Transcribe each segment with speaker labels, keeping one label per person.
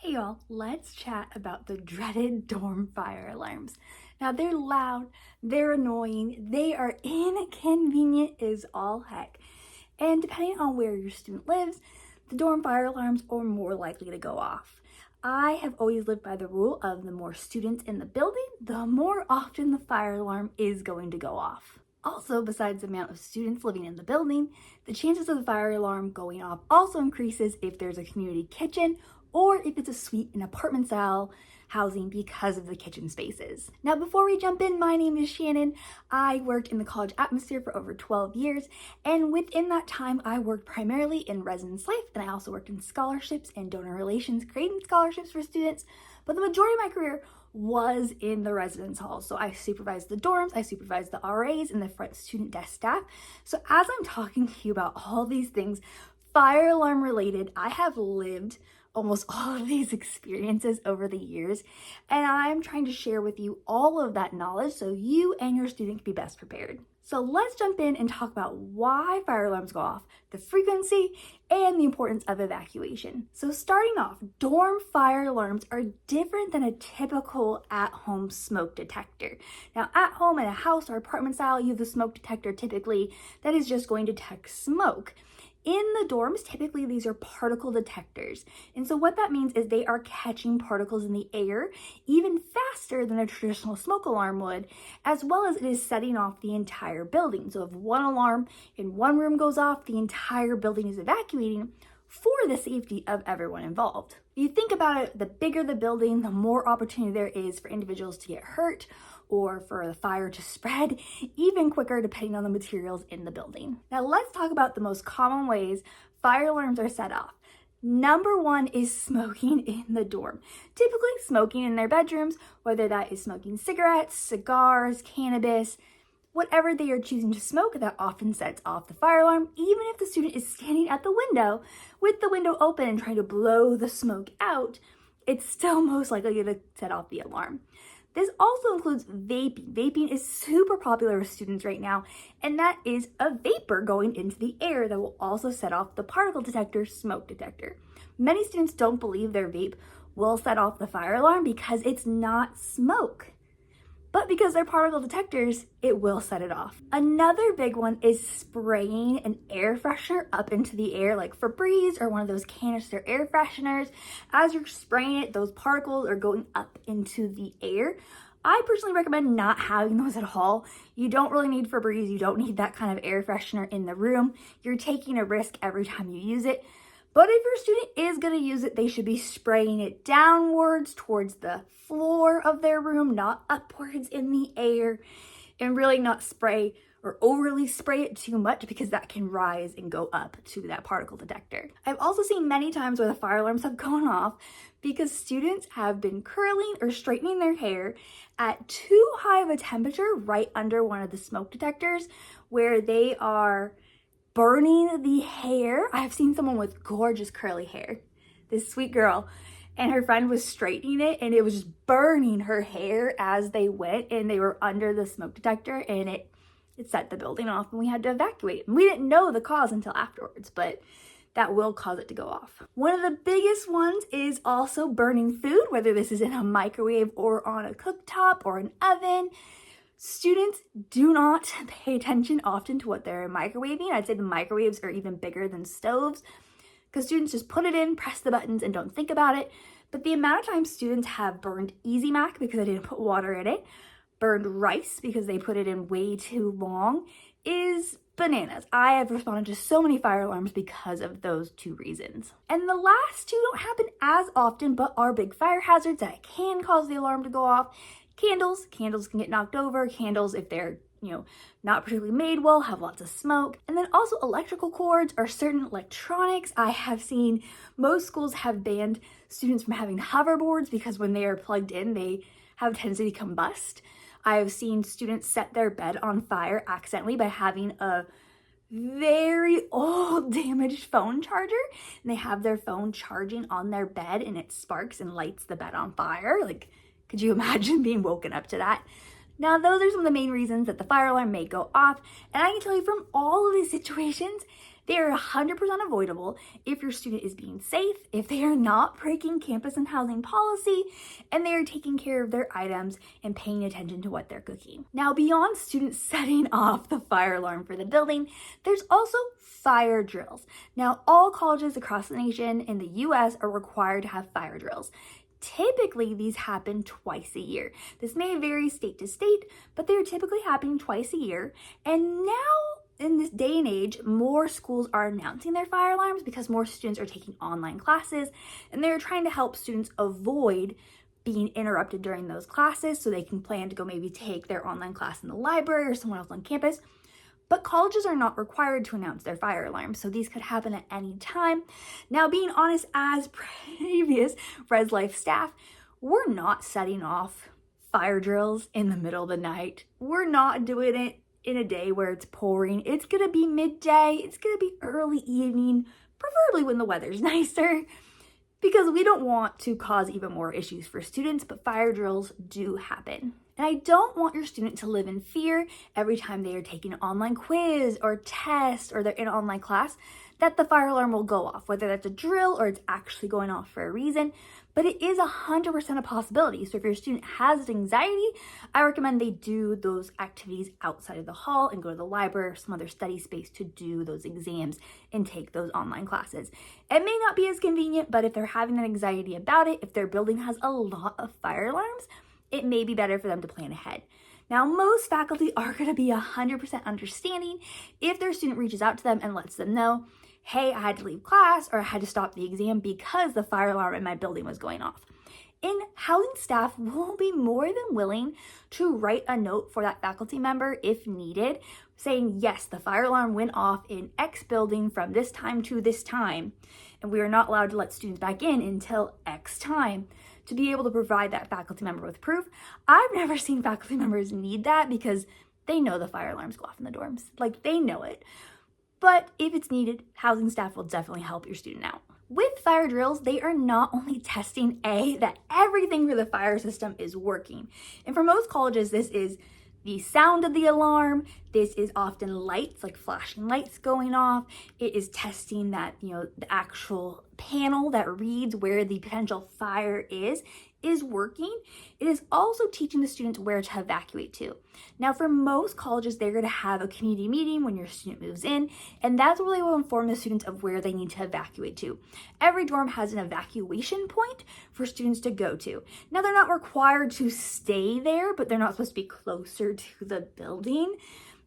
Speaker 1: Hey y'all, let's chat about the dreaded dorm fire alarms. Now they're loud, they're annoying, they are inconvenient as all heck. And depending on where your student lives, the dorm fire alarms are more likely to go off. I have always lived by the rule of the more students in the building, the more often the fire alarm is going to go off. Also, besides the amount of students living in the building, the chances of the fire alarm going off also increases if there's a community kitchen or if it's a suite and apartment style housing because of the kitchen spaces. Now, before we jump in, my name is Shannon. I worked in the college atmosphere for over 12 years, and within that time, I worked primarily in residence life, and I also worked in scholarships and donor relations, creating scholarships for students, but the majority of my career was in the residence hall. So I supervised the dorms, I supervised the RAs and the front student desk staff. So as I'm talking to you about all these things fire alarm related, I have lived almost all of these experiences over the years, and I'm trying to share with you all of that knowledge so you and your student can be best prepared. So let's jump in and talk about why fire alarms go off, the frequency, and the importance of evacuation. So starting off, dorm fire alarms are different than a typical at-home smoke detector. Now, at home in a house or apartment style, you have the smoke detector typically that is just going to detect smoke. In the dorms, typically these are particle detectors. And so what that means is they are catching particles in the air even faster than a traditional smoke alarm would, as well as it is setting off the entire building. So if one alarm in one room goes off, the entire building is evacuating for the safety of everyone involved. If you think about it, the bigger the building, the more opportunity there is for individuals to get hurt or for the fire to spread even quicker depending on the materials in the building. Now let's talk about the most common ways fire alarms are set off. Number one is smoking in the dorm. Typically smoking in their bedrooms, whether that is smoking cigarettes, cigars, cannabis, whatever they are choosing to smoke, that often sets off the fire alarm, even if the student is standing at the window with the window open and trying to blow the smoke out, it's still most likely going to set off the alarm. This also includes vaping. Vaping is super popular with students right now, and that is a vapor going into the air that will also set off the particle detector smoke detector. Many students don't believe their vape will set off the fire alarm because it's not smoke. But because they're particle detectors, it will set it off. Another big one is spraying an air freshener up into the air, like Febreze or one of those canister air fresheners. As you're spraying it, those particles are going up into the air. I personally recommend not having those at all. You don't really need Febreze. You don't need that kind of air freshener in the room. You're taking a risk every time you use it. But if your student is going to use it, they should be spraying it downwards towards the floor of their room, not upwards in the air, and really not spray or overly spray it too much because that can rise and go up to that particle detector. I've also seen many times where the fire alarms have gone off because students have been curling or straightening their hair at too high of a temperature right under one of the smoke detectors where they are burning the hair. I have seen someone with gorgeous curly hair, this sweet girl, and her friend was straightening it and it was just burning her hair as they went, and they were under the smoke detector, and it set the building off and we had to evacuate. And we didn't know the cause until afterwards, but that will cause it to go off. One of the biggest ones is also burning food, whether this is in a microwave or on a cooktop or an oven. Students do not pay attention often to what they're microwaving. I'd say the microwaves are even bigger than stoves because students just put it in, press the buttons, and don't think about it. But the amount of times students have burned Easy Mac because they didn't put water in it, burned rice because they put it in way too long, is bananas. I have responded to so many fire alarms because of those two reasons. And the last two don't happen as often, but are big fire hazards that can cause the alarm to go off. Candles can get knocked over. Candles, if they're, not particularly made well, have lots of smoke. And then also electrical cords or certain electronics. I have seen most schools have banned students from having hoverboards because when they are plugged in, they have a tendency to combust. I have seen students set their bed on fire accidentally by having a very old damaged phone charger, and they have their phone charging on their bed and it sparks and lights the bed on fire. Like, could you imagine being woken up to that? Now, those are some of the main reasons that the fire alarm may go off. And I can tell you from all of these situations, They are 100% avoidable if your student is being safe, if they are not breaking campus and housing policy, and they are taking care of their items and paying attention to what they're cooking. Now, beyond students setting off the fire alarm for the building, there's also fire drills. Now, all colleges across the nation in the US are required to have fire drills. Typically, these happen twice a year. This may vary state to state, but they're typically happening twice a year. And now, in this day and age, more schools are announcing their fire alarms because more students are taking online classes, and they're trying to help students avoid being interrupted during those classes so they can plan to go maybe take their online class in the library or somewhere else on campus. But colleges are not required to announce their fire alarms, so these could happen at any time. Now, being honest, as previous Res Life staff, we're not setting off fire drills in the middle of the night. We're not doing it in a day where it's pouring. It's gonna be midday, it's gonna be early evening, preferably when the weather's nicer, because we don't want to cause even more issues for students, but fire drills do happen. And I don't want your student to live in fear every time they are taking an online quiz or test or they're in an online class that the fire alarm will go off, whether that's a drill or it's actually going off for a reason. But it is 100% a possibility. So if your student has anxiety, I recommend they do those activities outside of the hall and go to the library or some other study space to do those exams and take those online classes. It may not be as convenient, but if they're having an anxiety about it, if their building has a lot of fire alarms, it may be better for them to plan ahead. Now, most faculty are going to be 100% understanding if their student reaches out to them and lets them know, hey, I had to leave class or I had to stop the exam because the fire alarm in my building was going off. And housing staff will be more than willing to write a note for that faculty member if needed, saying, yes, the fire alarm went off in X building from this time to this time, and we are not allowed to let students back in until X time, to be able to provide that faculty member with proof. I've never seen faculty members need that because they know the fire alarms go off in the dorms. Like, they know it. But if it's needed, housing staff will definitely help your student out. With fire drills, they are not only testing that everything for the fire system is working. And for most colleges, this is the sound of the alarm. This is often lights, like flashing lights going off. It is testing that, the actual panel that reads where the potential fire is working. It is also teaching the students where to evacuate to. Now, for most colleges, they're going to have a community meeting when your student moves in, and that's where they will inform the students of where they need to evacuate to. Every dorm has an evacuation point for students to go to. Now, they're not required to stay there, but they're not supposed to be closer to the building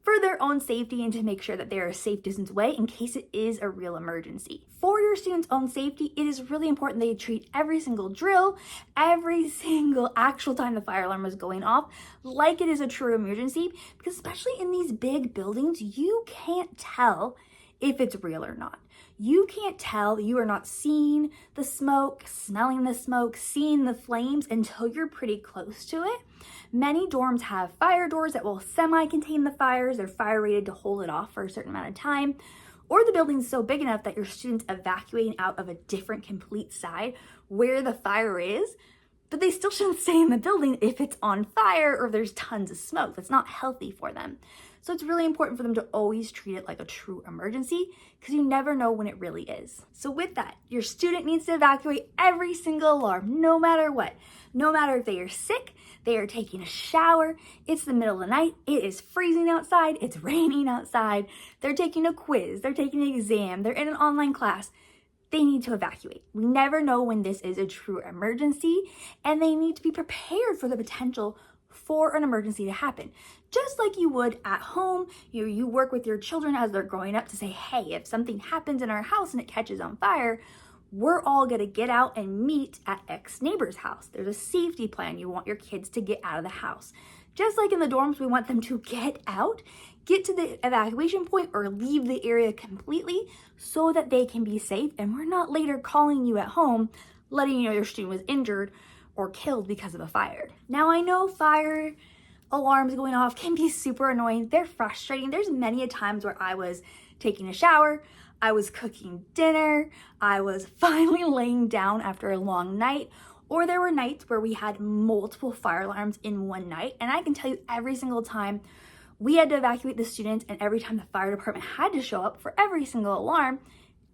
Speaker 1: for their own safety and to make sure that they are a safe distance away in case it is a real emergency. For your students' own safety, it is really important they treat every single drill, every single actual time the fire alarm is going off, like it is a true emergency, because especially in these big buildings, you can't tell if it's real or not. You can't tell, you are not seeing the smoke, smelling the smoke, seeing the flames until you're pretty close to it. Many dorms have fire doors that will semi-contain the fires. They're fire rated to hold it off for a certain amount of time. Or the building's so big enough that your student's evacuating out of a different complete side where the fire is, but they still shouldn't stay in the building if it's on fire or there's tons of smoke. That's not healthy for them. So it's really important for them to always treat it like a true emergency because you never know when it really is. So with that, your student needs to evacuate every single alarm, no matter what. No matter if they are sick, they are taking a shower, it's the middle of the night, it is freezing outside, it's raining outside, they're taking a quiz, they're taking an exam, they're in an online class. They need to evacuate. We never know when this is a true emergency, and they need to be prepared for the potential for an emergency to happen. Just like you would at home, you work with your children as they're growing up to say, hey, if something happens in our house and it catches on fire, we're all gonna get out and meet at X neighbor's house. There's a safety plan. You want your kids to get out of the house. Just like in the dorms, we want them to get out, get to the evacuation point or leave the area completely so that they can be safe and we're not later calling you at home, letting you know your student was injured or killed because of a fire. Now, I know fire alarms going off can be super annoying. They're frustrating. There's many a times where I was taking a shower, I was cooking dinner, I was finally laying down after a long night, or there were nights where we had multiple fire alarms in one night. And I can tell you every single time we had to evacuate the students, and every time the fire department had to show up for every single alarm,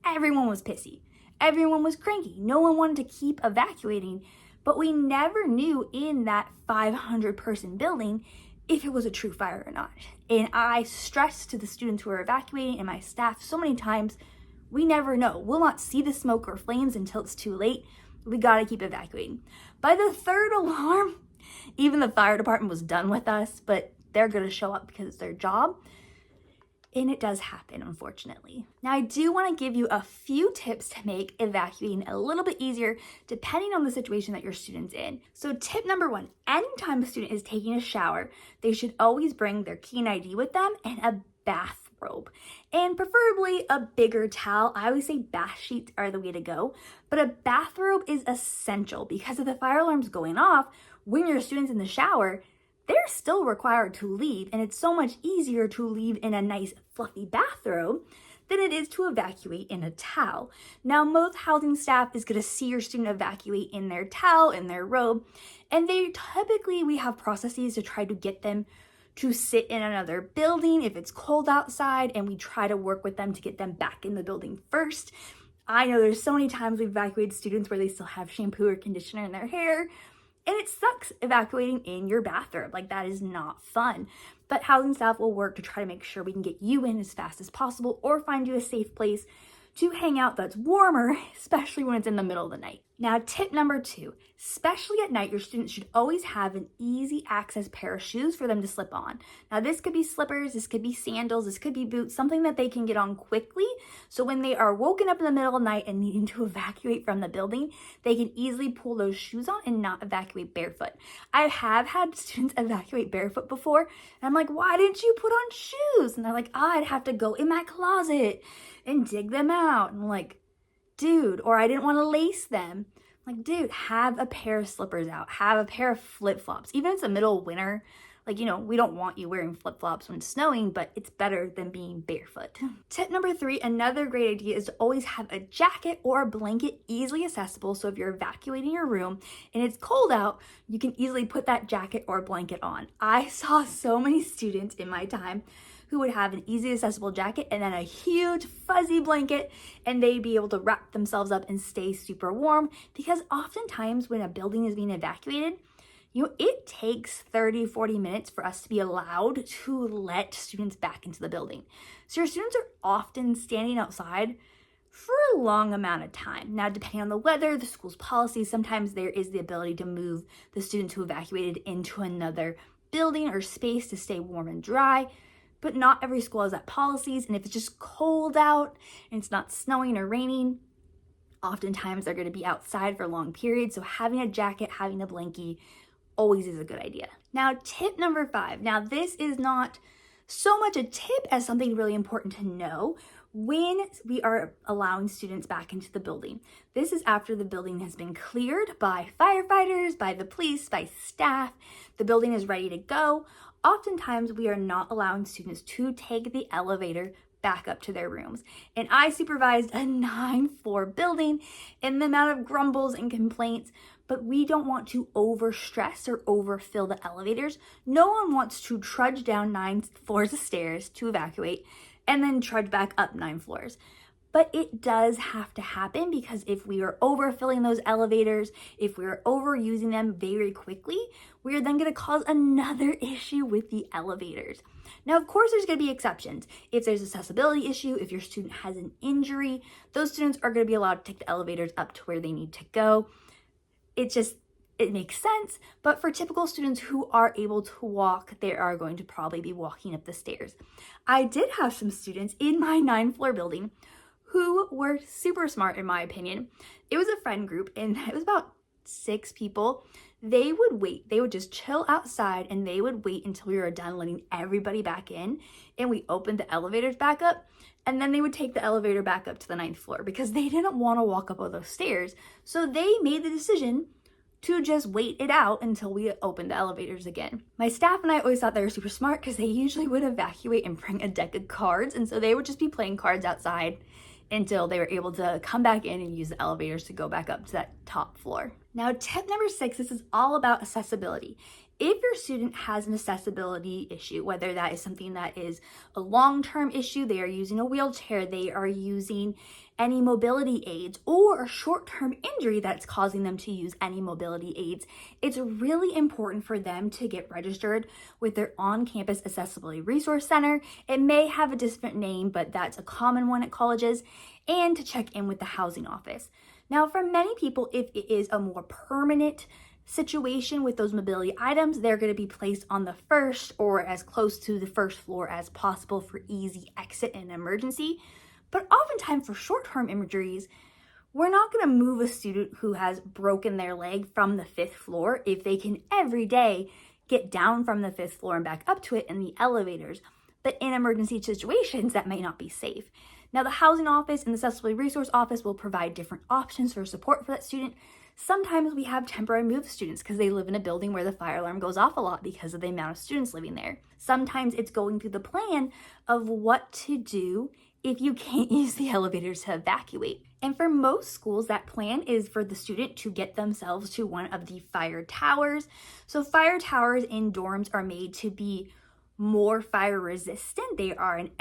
Speaker 1: everyone was pissy. Everyone was cranky. No one wanted to keep evacuating, but we never knew in that 500-person building if it was a true fire or not. And I stressed to the students who were evacuating and my staff so many times, we never know. We'll not see the smoke or flames until it's too late. We gotta keep evacuating. By the third alarm, even the fire department was done with us, but they're gonna show up because it's their job. And it does happen, unfortunately. Now, I do want to give you a few tips to make evacuating a little bit easier depending on the situation that your student's in. So tip number 1, anytime a student is taking a shower, they should always bring their key and ID with them and a bathrobe, and preferably a bigger towel. I always say bath sheets are the way to go, but a bathrobe is essential because if the fire alarm's going off when your student's in the shower, they're still required to leave, and it's so much easier to leave in a nice fluffy bathrobe than it is to evacuate in a towel. Now, most housing staff is going to see your student evacuate in their towel, in their robe, and we have processes to try to get them to sit in another building if it's cold outside, and we try to work with them to get them back in the building first. I know there's so many times we've evacuated students where they still have shampoo or conditioner in their hair, and it sucks evacuating in your bathrobe. Like, that is not fun. But housing staff will work to try to make sure we can get you in as fast as possible or find you a safe place to hang out that's warmer, especially when it's in the middle of the night. Now, tip number 2, especially at night, your students should always have an easy access pair of shoes for them to slip on. Now, this could be slippers, this could be sandals, this could be boots, something that they can get on quickly. So when they are woken up in the middle of the night and needing to evacuate from the building, they can easily pull those shoes on and not evacuate barefoot. I have had students evacuate barefoot before, and I'm like, why didn't you put on shoes? And they're like, I'd have to go in my closet and dig them out. And I'm like, dude, or I didn't want to lace them. Like, dude, have a pair of slippers out. Have a pair of flip-flops. Even if it's the middle of winter, like, we don't want you wearing flip-flops when it's snowing, but it's better than being barefoot. Tip number 3, another great idea is to always have a jacket or a blanket easily accessible. So if you're evacuating your room and it's cold out, you can easily put that jacket or blanket on. I saw so many students in my time who would have an easy accessible jacket and then a huge fuzzy blanket, and they'd be able to wrap themselves up and stay super warm, because oftentimes when a building is being evacuated, it takes 30-40 minutes for us to be allowed to let students back into the building. So your students are often standing outside for a long amount of time. Now, depending on the weather, the school's policies, sometimes there is the ability to move the students who evacuated into another building or space to stay warm and dry. But not every school has that policies, and if it's just cold out and it's not snowing or raining, oftentimes they're going to be outside for long periods. So having a jacket, having a blankie always is a good idea. Now, tip number 5. Now, this is not so much a tip as something really important to know when we are allowing students back into the building. This is after the building has been cleared by firefighters, by the police, by staff. The building is ready to go. Oftentimes, we are not allowing students to take the elevator back up to their rooms. And I supervised a 9-floor building, and the amount of grumbles and complaints, but we don't want to overstress or overfill the elevators. No one wants to trudge down 9 floors of stairs to evacuate and then trudge back up 9 floors. But it does have to happen, because if we are overfilling those elevators, if we are overusing them very quickly, we are then going to cause another issue with the elevators. Now, of course, there's going to be exceptions. If there's an accessibility issue, if your student has an injury, those students are going to be allowed to take the elevators up to where they need to go. It makes sense, but for typical students who are able to walk, they are going to probably be walking up the stairs. I did have some students in my 9-floor building who were super smart, in my opinion. It was a friend group, and it was about 6 people. They would wait. They would just chill outside, and they would wait until we were done letting everybody back in, and we opened the elevators back up, and then they would take the elevator back up to the 9th floor because they didn't want to walk up all those stairs. So they made the decision to just wait it out until we opened the elevators again. My staff and I always thought they were super smart, because they usually would evacuate and bring a deck of cards, and so they would just be playing cards outside until they were able to come back in and use the elevators to go back up to that top floor. Now, tip number 6, this is all about accessibility. If your student has an accessibility issue, whether that is something that is a long-term issue, they are using a wheelchair, they are using any mobility aids, or a short-term injury that's causing them to use any mobility aids, it's really important for them to get registered with their on-campus accessibility resource center. It may have a different name, but that's a common one at colleges, and to check in with the housing office. Now, for many people, if it is a more permanent situation with those mobility items, they're going to be placed on the first or as close to the first floor as possible for easy exit in an emergency. But oftentimes for short-term injuries, we're not going to move a student who has broken their leg from the 5th floor if they can every day get down from the 5th floor and back up to it in the elevators. But in emergency situations, that may not be safe. Now, the housing office and the accessibility resource office will provide different options for support for that student. Sometimes we have temporary move students because they live in a building where the fire alarm goes off a lot because of the amount of students living there. Sometimes it's going through the plan of what to do if you can't use the elevators to evacuate. And for most schools, that plan is for the student to get themselves to one of the fire towers. So fire towers in dorms are made to be more fire resistant. They are an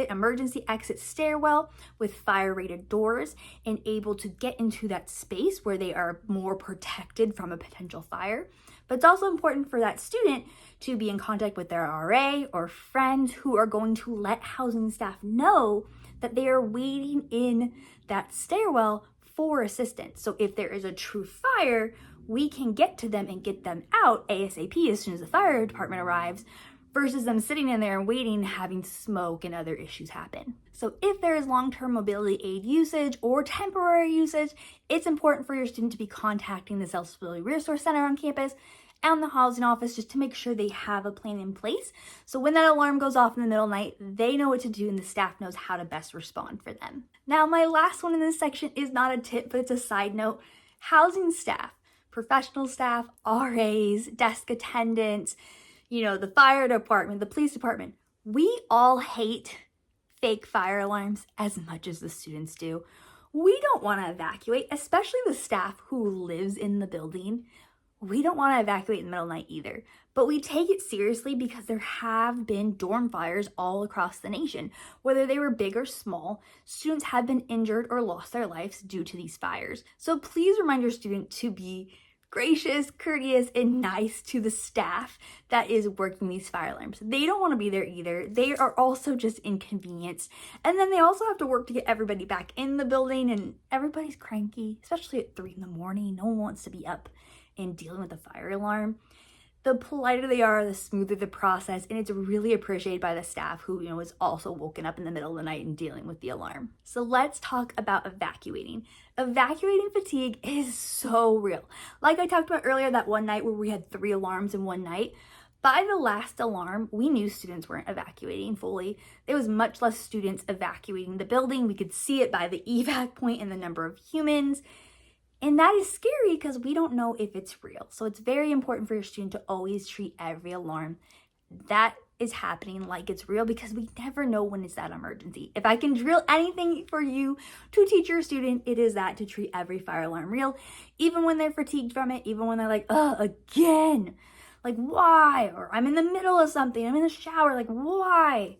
Speaker 1: emergency exit stairwell with fire rated doors and able to get into that space where they are more protected from a potential fire. But it's also important for that student to be in contact with their RA or friends who are going to let housing staff know that they are waiting in that stairwell for assistance. So if there is a true fire, we can get to them and get them out ASAP as soon as the fire department arrives, versus them sitting in there and waiting, having smoke and other issues happen. So if there is long-term mobility aid usage or temporary usage, it's important for your student to be contacting the Accessibility Resource Center on campus and the housing office just to make sure they have a plan in place. So when that alarm goes off in the middle of the night, they know what to do and the staff knows how to best respond for them. Now, my last one in this section is not a tip, but it's a side note. Housing staff, professional staff, RAs, desk attendants, the fire department, the police department, we all hate fake fire alarms as much as the students do. We don't want to evacuate, especially the staff who lives in the building. We don't want to evacuate in the middle of the night either, but we take it seriously because there have been dorm fires all across the nation. Whether they were big or small, students have been injured or lost their lives due to these fires. So please remind your student to be gracious, courteous, and nice to the staff that is working these fire alarms. They don't want to be there either. They are also just inconvenienced. And then they also have to work to get everybody back in the building, and everybody's cranky, especially at 3 a.m. No one wants to be up and dealing with a fire alarm. The politer they are, the smoother the process, and it's really appreciated by the staff who, is also woken up in the middle of the night and dealing with the alarm. So let's talk about evacuating. Evacuating fatigue is so real. Like I talked about earlier, that one night where we had 3 alarms in one night, by the last alarm, we knew students weren't evacuating fully. There was much less students evacuating the building. We could see it by the evac point and the number of humans. And that is scary because we don't know if it's real. So it's very important for your student to always treat every alarm that is happening like it's real, because we never know when it's that emergency. If I can drill anything for you to teach your student, it is that, to treat every fire alarm real, even when they're fatigued from it, even when they're like, oh, again, like why? Or I'm in the middle of something, I'm in the shower, like why?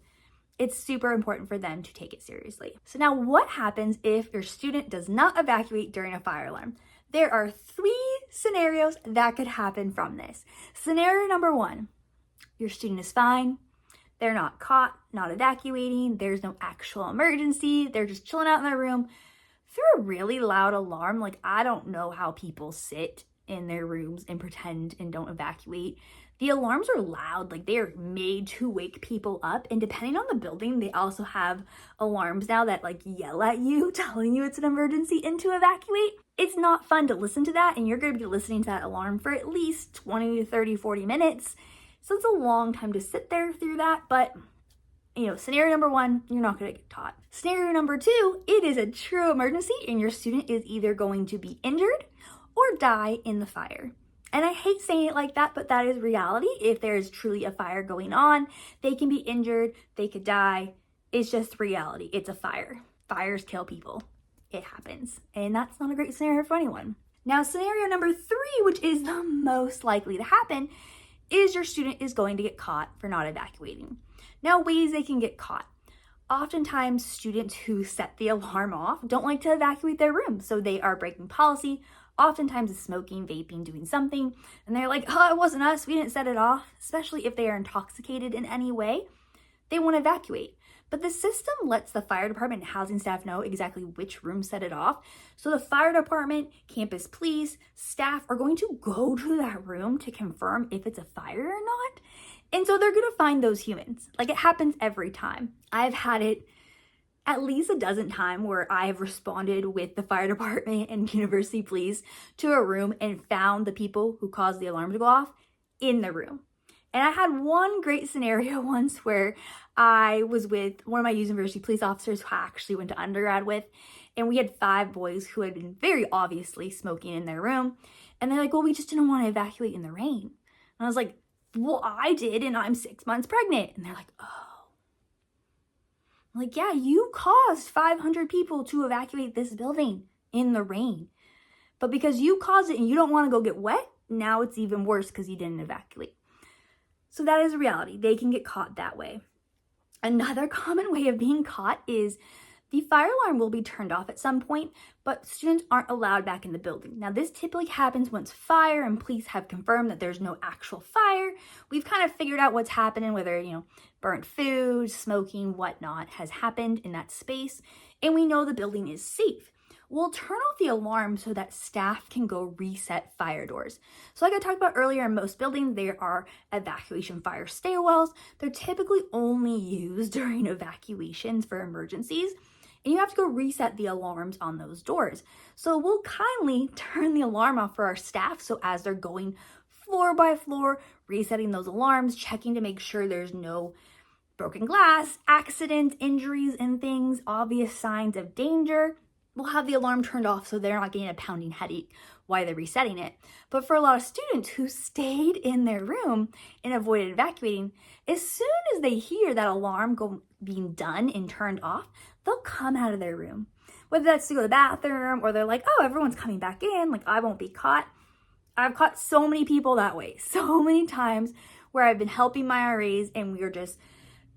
Speaker 1: It's super important for them to take it seriously. So now what happens if your student does not evacuate during a fire alarm? There are 3 scenarios that could happen from this. Scenario number 1, your student is fine. They're not caught, not evacuating. There's no actual emergency. They're just chilling out in their room. Through a really loud alarm, like I don't know how people sit in their rooms and pretend and don't evacuate. The alarms are loud, like they are made to wake people up, and depending on the building, they also have alarms now that like yell at you, telling you it's an emergency and to evacuate. It's not fun to listen to that, and you're going to be listening to that alarm for at least 20 to 30, 40 minutes. So it's a long time to sit there through that, but scenario number 1, you're not going to get taught. Scenario number 2, it is a true emergency and your student is either going to be injured or die in the fire. And I hate saying it like that, but that is reality. If there is truly a fire going on, they can be injured, they could die. It's just reality. It's a fire. Fires kill people. It happens. And that's not a great scenario for anyone. Now, scenario number 3, which is the most likely to happen, is your student is going to get caught for not evacuating. Now, ways they can get caught. Oftentimes, students who set the alarm off don't like to evacuate their room, so they are breaking policy. Oftentimes it's smoking, vaping, doing something, and they're like, oh, it wasn't us, we didn't set it off. Especially if they are intoxicated in any way, they want to evacuate. But the system lets the fire department and housing staff know exactly which room set it off. So the fire department, campus police, staff are going to go to that room to confirm if it's a fire or not. And so they're going to find those humans. Like, it happens every time. I've had it at least a dozen times where I have responded with the fire department and university police to a room and found the people who caused the alarm to go off in the room. And I had one great scenario once where I was with one of my university police officers who I actually went to undergrad with, and we had 5 boys who had been very obviously smoking in their room. And they're like, well, we just didn't want to evacuate in the rain. And I was like, well, I did, and I'm 6 months pregnant. And they're like, oh. I'm like, yeah, you caused 500 people to evacuate this building in the rain. But because you caused it and you don't want to go get wet, now it's even worse because you didn't evacuate. So that is a reality. They can get caught that way. Another common way of being caught is the fire alarm will be turned off at some point, but students aren't allowed back in the building. Now, this typically happens once fire and police have confirmed that there's no actual fire. We've kind of figured out what's happening, whether, burnt food, smoking, whatnot has happened in that space, and we know the building is safe. We'll turn off the alarm so that staff can go reset fire doors. So like I talked about earlier, in most buildings, there are evacuation fire stairwells. They're typically only used during evacuations for emergencies, and you have to go reset the alarms on those doors. So we'll kindly turn the alarm off for our staff, so as they're going floor by floor, resetting those alarms, checking to make sure there's no broken glass, accidents, injuries, and things, obvious signs of danger, we'll have the alarm turned off so they're not getting a pounding headache while they're resetting it. But for a lot of students who stayed in their room and avoided evacuating, as soon as they hear that alarm being done and turned off, they'll come out of their room. Whether that's to go to the bathroom or they're like, oh, everyone's coming back in, like I won't be caught. I've caught so many people that way, so many times where I've been helping my RAs and we are just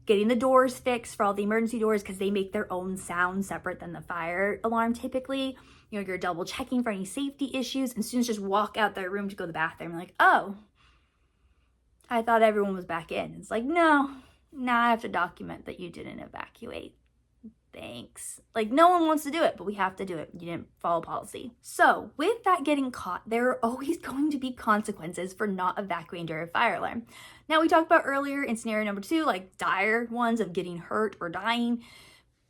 Speaker 1: getting the doors fixed for all the emergency doors because they make their own sound separate than the fire alarm typically. You're double checking for any safety issues, and students just walk out their room to go to the bathroom. Like, oh, I thought everyone was back in. It's like, no, now I have to document that you didn't evacuate. Thanks. Like, no one wants to do it, but we have to do it. You didn't follow policy. So with that getting caught, there are always going to be consequences for not evacuating during a fire alarm. Now, we talked about earlier in scenario number 2, like dire ones of getting hurt or dying.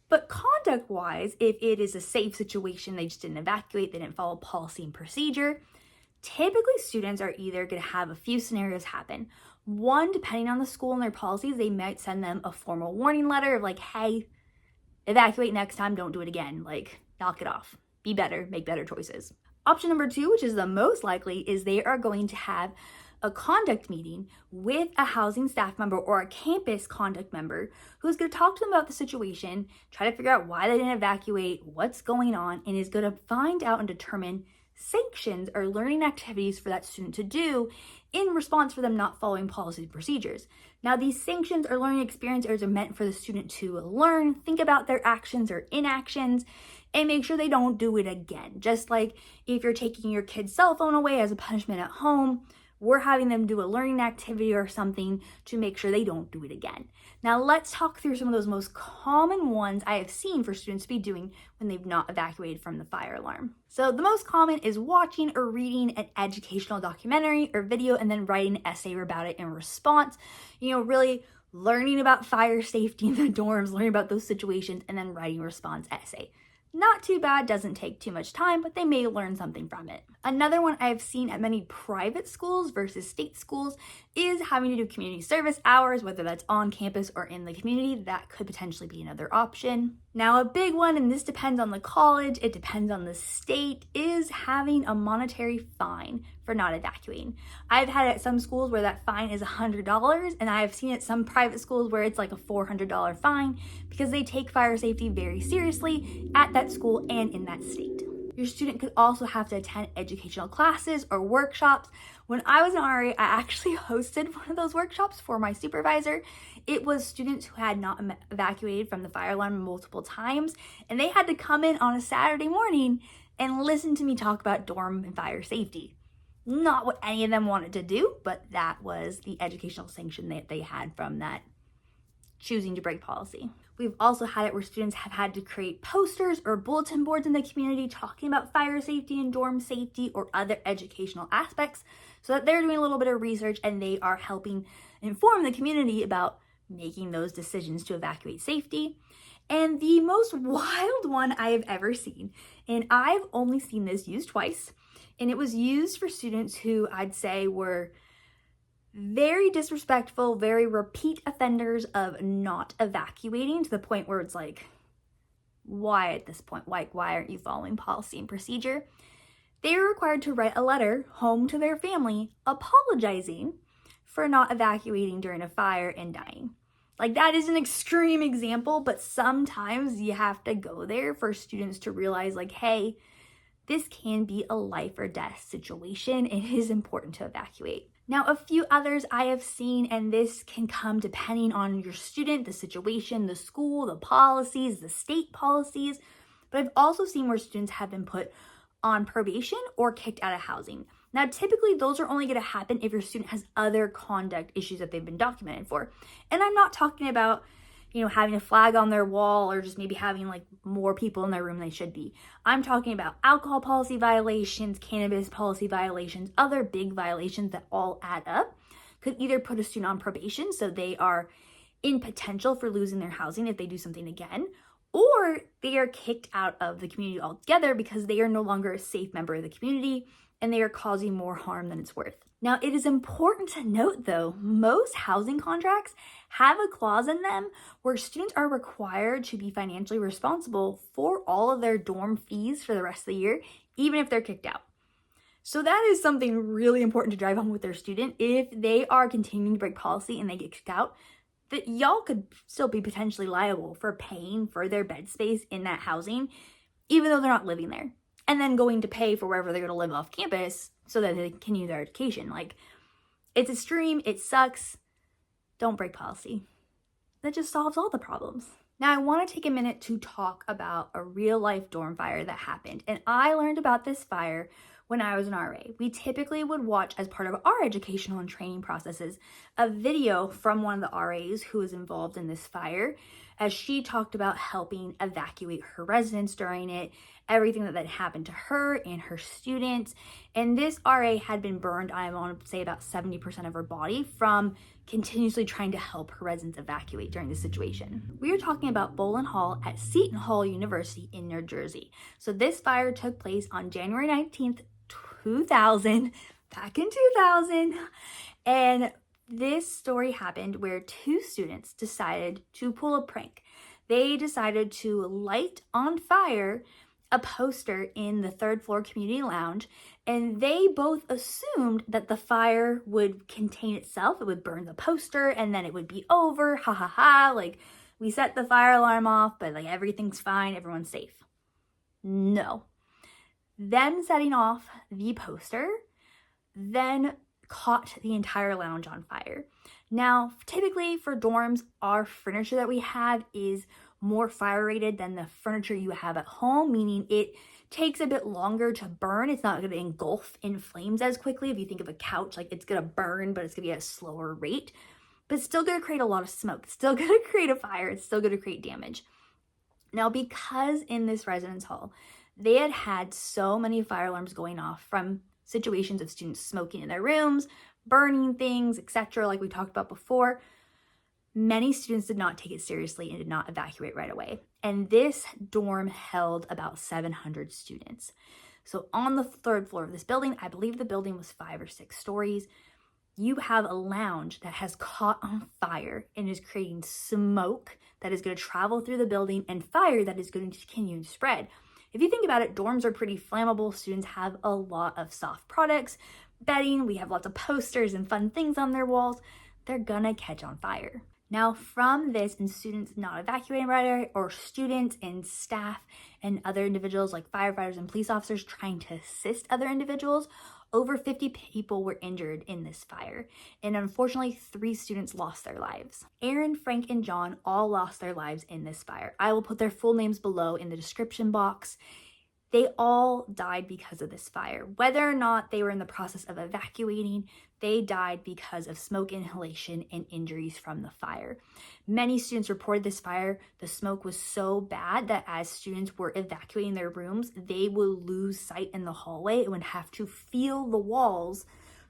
Speaker 1: But conduct-wise, if it is a safe situation, they just didn't evacuate, they didn't follow policy and procedure, typically students are either going to have a few scenarios happen. One, depending on the school and their policies, they might send them a formal warning letter of like, hey, evacuate next time, don't do it again. Like, knock it off. Be better, make better choices. Option number 2, which is the most likely, is they are going to have a conduct meeting with a housing staff member or a campus conduct member who's going to talk to them about the situation, try to figure out why they didn't evacuate, what's going on, and is going to find out and determine sanctions or learning activities for that student to do in response for them not following policies and procedures. Now, these sanctions or learning experiences are meant for the student to learn, think about their actions or inactions, and make sure they don't do it again. Just like if you're taking your kid's cell phone away as a punishment at home, we're having them do a learning activity or something to make sure they don't do it again. Now, let's talk through some of those most common ones I have seen for students to be doing when they've not evacuated from the fire alarm. So the most common is watching or reading an educational documentary or video and then writing an essay about it in response. Really learning about fire safety in the dorms, learning about those situations, and then writing a response essay. Not too bad, doesn't take too much time, but they may learn something from it. Another one I've seen at many private schools versus state schools is having to do community service hours, whether that's on campus or in the community. That could potentially be another option. Now, a big one, and this depends on the college, it depends on the state, is having a monetary fine for not evacuating. I've had it at some schools where that fine is $100, and I've seen it at some private schools where it's like a $400 fine because they take fire safety very seriously at that school and in that state. Your student could also have to attend educational classes or workshops. When I was an RA, I actually hosted one of those workshops for my supervisor. It was students who had not evacuated from the fire alarm multiple times, and they had to come in on a Saturday morning and listen to me talk about dorm and fire safety. Not what any of them wanted to do, but that was the educational sanction that they had from that choosing to break policy. We've also had it where students have had to create posters or bulletin boards in the community talking about fire safety and dorm safety or other educational aspects, so that they're doing a little bit of research and they are helping inform the community about making those decisions to evacuate safety. And the most wild one I have ever seen, and I've only seen this used twice, and it was used for students who I'd say were very disrespectful, very repeat offenders of not evacuating, to the point where it's like, why at this point? Why aren't you following policy and procedure? They were required to write a letter home to their family apologizing for not evacuating during a fire and dying. Like, that is an extreme example, but sometimes you have to go there for students to realize, like, hey, this can be a life or death situation. It is important to evacuate. Now, a few others I have seen, and this can come depending on your student, the situation, the school, the policies, the state policies, but I've also seen where students have been put on probation or kicked out of housing. Now, typically those are only going to happen if your student has other conduct issues that they've been documented for. And I'm not talking about, having a flag on their wall or just maybe having like more people in their room than they should be. I'm talking about alcohol policy violations, cannabis policy violations, other big violations that all add up. Could either put a student on probation, so they are in potential for losing their housing if they do something again, or they are kicked out of the community altogether because they are no longer a safe member of the community and they are causing more harm than it's worth. Now, it is important to note, though, most housing contracts have a clause in them where students are required to be financially responsible for all of their dorm fees for the rest of the year, even if they're kicked out. So that is something really important to drive home with their student. If they are continuing to break policy and they get kicked out, that y'all could still be potentially liable for paying for their bed space in that housing, even though they're not living there, and then going to pay for wherever they're going to live off campus so that they continue their education. Like, it's extreme, it sucks. Don't break policy. That just solves all the problems. Now, I want to take a minute to talk about a real life dorm fire that happened. And I learned about this fire when I was an RA. We typically would watch, as part of our educational and training processes, a video from one of the RAs who was involved in this fire, as she talked about helping evacuate her residents during it, everything that happened to her and her students. And this RA had been burned, I want to say about 70% of her body, from continuously trying to help her residents evacuate during this situation. We are talking about Bolin Hall at Seton Hall University in New Jersey. So this fire took place on January 19th, 2000, back in 2000. And this story happened where two students decided to pull a prank. They decided to light on fire a poster in the third floor community lounge, and they both assumed that the fire would contain itself. It would burn the poster and then it would be over. Ha ha ha. Like, we set the fire alarm off, but like everything's fine, everyone's safe. No. Them setting off the poster then caught the entire lounge on fire. Now, typically for dorms, our furniture that we have is more fire rated than the furniture you have at home, meaning it takes a bit longer to burn. It's not going to engulf in flames as quickly. If you think of a couch, like, it's going to burn, but it's going to be at a slower rate. But it's still going to create a lot of smoke. It's still going to create a fire. It's still going to create damage. Now, because in this residence hall, they had had so many fire alarms going off from situations of students smoking in their rooms, burning things, etc., like we talked about before, many students did not take it seriously and did not evacuate right away. And this dorm held about 700 students. So on the third floor of this building, I believe the building was 5 or 6 stories, you have a lounge that has caught on fire and is creating smoke that is going to travel through the building and fire that is going to continue to spread. If you think about it, dorms are pretty flammable. Students have a lot of soft products, bedding, we have lots of posters and fun things on their walls. They're gonna catch on fire. Now from this, and students not evacuating right away, or students and staff and other individuals like firefighters and police officers trying to assist other individuals, over 50 people were injured in this fire, and unfortunately 3 students lost their lives. Aaron, Frank, and John all lost their lives in this fire. I will put their full names below in the description box. They all died because of this fire. Whether or not they were in the process of evacuating, they died because of smoke inhalation and injuries from the fire. Many students reported this fire. The smoke was so bad that as students were evacuating their rooms, they would lose sight in the hallway and would have to feel the walls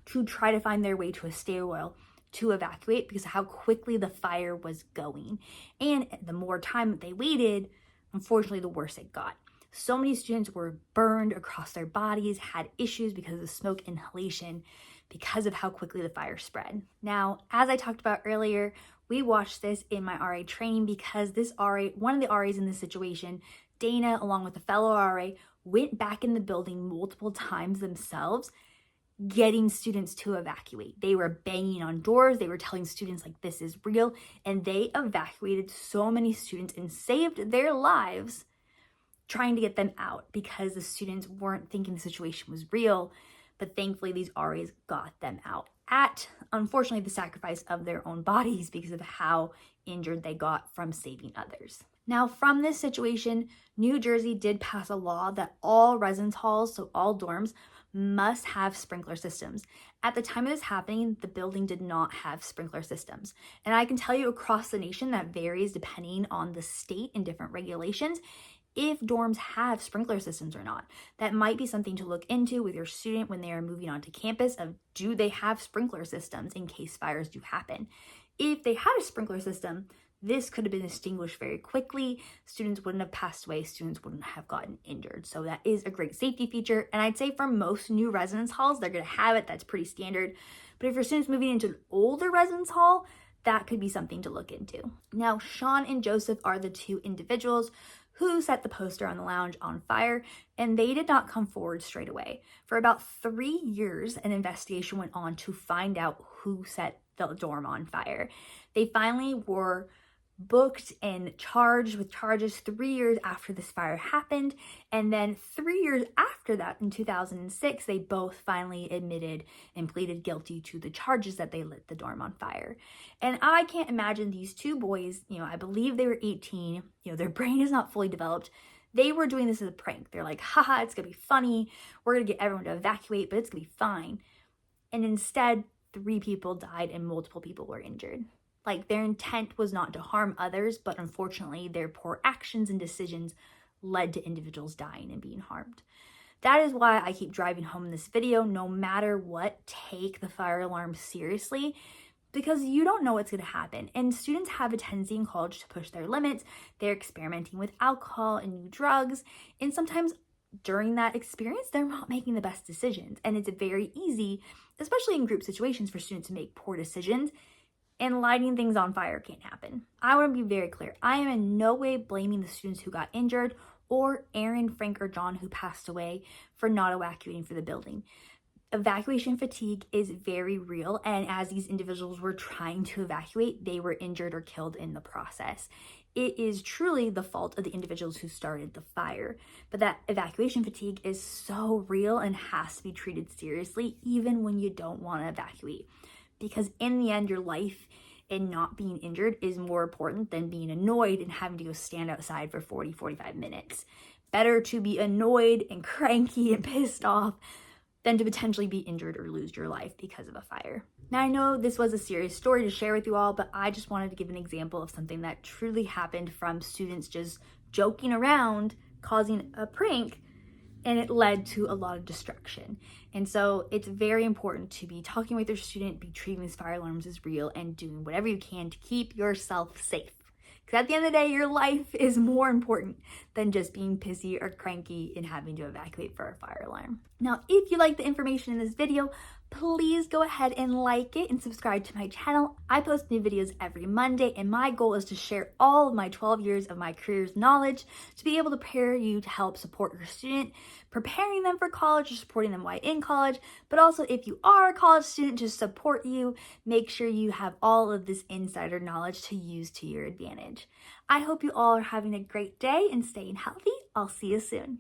Speaker 1: to try to find their way to a stairwell to evacuate because of how quickly the fire was going. And the more time that they waited, unfortunately, the worse it got. So many students were burned across their bodies, had issues because of the smoke inhalation, because of how quickly the fire spread. Now, as I talked about earlier, we watched this in my RA training because this RA, one of the RAs in this situation, Dana, along with a fellow RA, went back in the building multiple times themselves, getting students to evacuate. They were banging on doors. They were telling students like, this is real. And they evacuated so many students and saved their lives trying to get them out because the students weren't thinking the situation was real. But thankfully, these RAs got them out at, unfortunately, the sacrifice of their own bodies because of how injured they got from saving others. Now, from this situation, New Jersey did pass a law that all residence halls, so all dorms, must have sprinkler systems. At the time of this happening, the building did not have sprinkler systems. And I can tell you across the nation that varies depending on the state and different regulations if dorms have sprinkler systems or not. That might be something to look into with your student when they are moving onto campus of, do they have sprinkler systems in case fires do happen? If they had a sprinkler system, this could have been extinguished very quickly. Students wouldn't have passed away. Students wouldn't have gotten injured. So that is a great safety feature. And I'd say for most new residence halls, they're going to have it. That's pretty standard. But if your student's moving into an older residence hall, that could be something to look into. Now, Sean and Joseph are the 2 individuals who set the poster on the lounge on fire, and they did not come forward straight away. For about 3 years, an investigation went on to find out who set the dorm on fire. They finally were booked and charged with charges 3 years after this fire happened, and then 3 years after that, in 2006, they both finally admitted and pleaded guilty to the charges that they lit the dorm on fire. And I can't imagine these 2 boys, I believe they were 18, their brain is not fully developed. They were doing this as a prank. They're like, haha, it's gonna be funny, we're gonna get everyone to evacuate, but it's gonna be fine. And instead, 3 people died and multiple people were injured. Like, their intent was not to harm others, but unfortunately their poor actions and decisions led to individuals dying and being harmed. That is why I keep driving home in this video, no matter what, take the fire alarm seriously, because you don't know what's going to happen. And students have a tendency in college to push their limits. They're experimenting with alcohol and new drugs, and sometimes during that experience, they're not making the best decisions. And it's very easy, especially in group situations, for students to make poor decisions. And lighting things on fire can't happen. I want to be very clear. I am in no way blaming the students who got injured or Aaron, Frank, or John who passed away for not evacuating for the building. Evacuation fatigue is very real, and as these individuals were trying to evacuate, they were injured or killed in the process. It is truly the fault of the individuals who started the fire, but that evacuation fatigue is so real and has to be treated seriously even when you don't want to evacuate. Because in the end, your life and not being injured is more important than being annoyed and having to go stand outside for 40-45 minutes. Better to be annoyed and cranky and pissed off than to potentially be injured or lose your life because of a fire. Now, I know this was a serious story to share with you all, but I just wanted to give an example of something that truly happened from students just joking around, causing a prank, and it led to a lot of destruction. And so it's very important to be talking with your student, be treating these fire alarms as real, and doing whatever you can to keep yourself safe. Because at the end of the day, your life is more important than just being pissy or cranky and having to evacuate for a fire alarm. Now, if you like the information in this video, please go ahead and like it and subscribe to my channel. I post new videos every Monday, and my goal is to share all of my 12 years of my career's knowledge to be able to prepare you to help support your student, preparing them for college or supporting them while in college, but also if you are a college student, to support you, make sure you have all of this insider knowledge to use to your advantage. I hope you all are having a great day and staying healthy. I'll see you soon.